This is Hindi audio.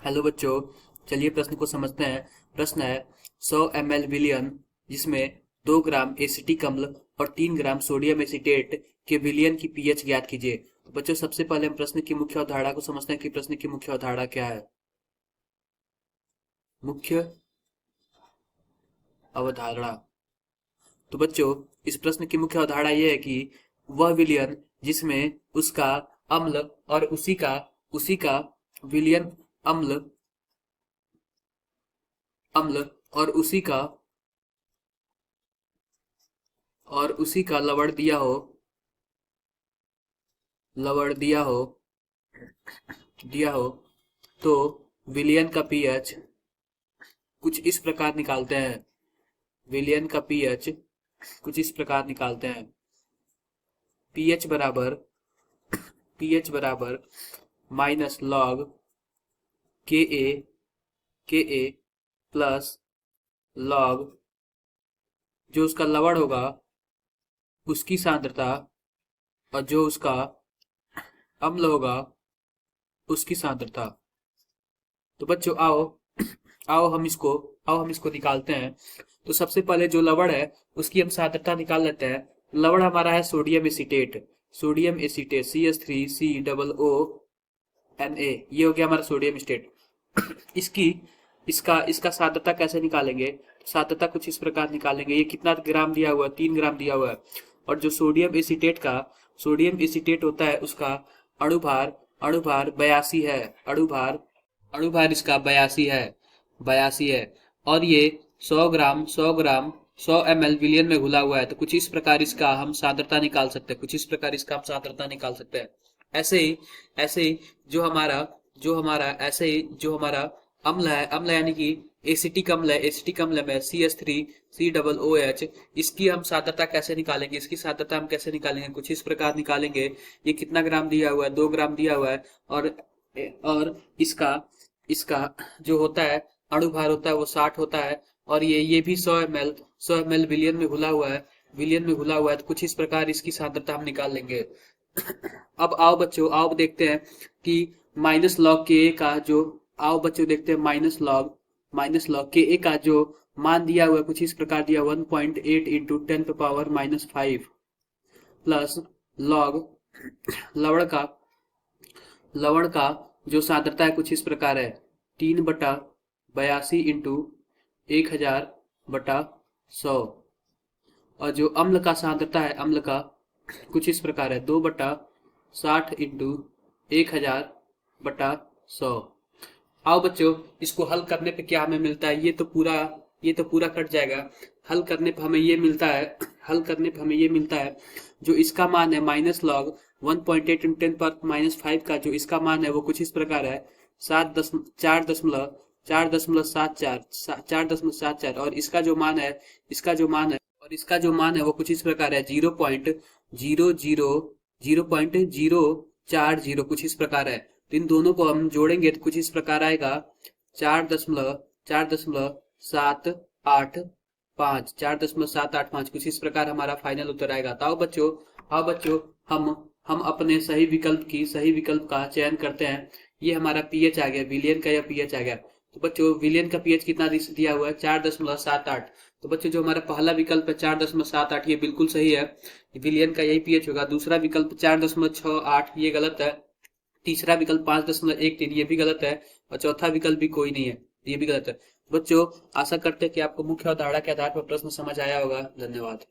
हेलो बच्चों, चलिए प्रश्न को समझते हैं। प्रश्न है 100 ml विलियन जिसमें 2 ग्राम एसिटिक अम्ल और 3 ग्राम सोडियम एसीटेट के विलियन की पीएच ज्ञात कीजिए। तो बच्चों सबसे पहले हम प्रश्न की मुख्य अवधारणा को समझते हैं कि प्रश्न की मुख्य अवधारणा क्या है। मुख्य अवधारणा। तो बच्चों इस प्रश्न की मुख्य अवधारणा यह है कि वह विलियन जिसमें उसका अम्ल और उसी का विलियन अम्ल अम्ल और उसी का लवण दिया हो तो विलियन का पीएच कुछ इस प्रकार निकालते हैं। विलियन का पीएच कुछ इस प्रकार निकालते हैं। पीएच बराबर माइनस लॉग के ए प्लस लॉग जो उसका लवण होगा उसकी सांद्रता और जो उसका अम्ल होगा उसकी सांद्रता। तो बच्चों आओ हम इसको निकालते हैं। तो सबसे पहले जो लवण है उसकी हम सांद्रता निकाल लेते हैं। लवण हमारा है सोडियम एसीटेट CH3COO ये हो गया हमारा सोडियम एसीटेट। इसकी इसका इसका सांद्रता कैसे निकालेंगे? सांद्रता कुछ इस प्रकार निकालेंगे। ये कितना ग्राम दिया हुआ है? 3 ग्राम दिया हुआ है। और जो सोडियम एसीटेट होता है उसका अणुभार 82 है। अणुभार इसका 82 है। और ये 100 ml विलियन में घुला हुआ है। तो कुछ इस प्रकार इसका हम सांद्रता निकाल सकते हैं। ऐसे ही जो हमारा अम्ल यानी कि एसिटिक अम्ल में CH3COOH इसकी हम सांद्रता कैसे निकालेंगे? कुछ इस प्रकार निकालेंगे। ये कितना ग्राम दिया हुआ है? 2 ग्राम दिया हुआ है। और इसका जो होता है अणुभार होता है वो 60 होता है। और ये भी 100 ml विलियन में घुला हुआ है। तो कुछ इस प्रकार इसकी सांद्रता हम निकाल लेंगे। अब आओ बच्चों देखते हैं कि माइनस लॉग के ए का जो माइनस लॉग के ए का जो मान दिया हुआ है कुछ इस प्रकार दिया 1.8 इंटू 10⁻⁵ प्लस लॉग लवण का जो सांद्रता है कुछ इस प्रकार है 3/82 इंटू 1000/100। और जो अम्ल का सांद्रता है कुछ इस प्रकार है 2/60 इंटू 1000/100। आओ बच्चों इसको हल करने पे क्या हमें मिलता है? ये तो पूरा कट जाएगा। हल करने पे हमें ये मिलता है जो इसका मान है माइनस लॉग 1.8 इंटू 10⁻⁵ का जो इसका मान है वो कुछ इस प्रकार है 4.74 और इसका जो मान है वो कुछ इस प्रकार है 0.040 कुछ इस प्रकार है। तो इन दोनों को हम जोड़ेंगे तो कुछ इस प्रकार आएगा 4.785 कुछ इस प्रकार हमारा फाइनल उत्तर आएगा। तो आओ बच्चों हम अपने सही विकल्प का चयन करते हैं। ये हमारा पीएच आ गया, विलियन का या पीएच आ गया। तो बच्चों विलियन का पीएच कितना दिया हुआ है? 4.78। तो बच्चों जो हमारा पहला विकल्प है 4.78 ये बिल्कुल सही है, विलियन का यही पीएच होगा। दूसरा विकल्प 4.68 ये गलत है। तीसरा विकल्प 5.13 ये भी गलत है। और चौथा विकल्प भी कोई नहीं है, ये भी गलत है। बच्चों आशा करते हैं कि आपको मुख्य अवधारणा के आधार पर प्रश्न समझ आया होगा। धन्यवाद।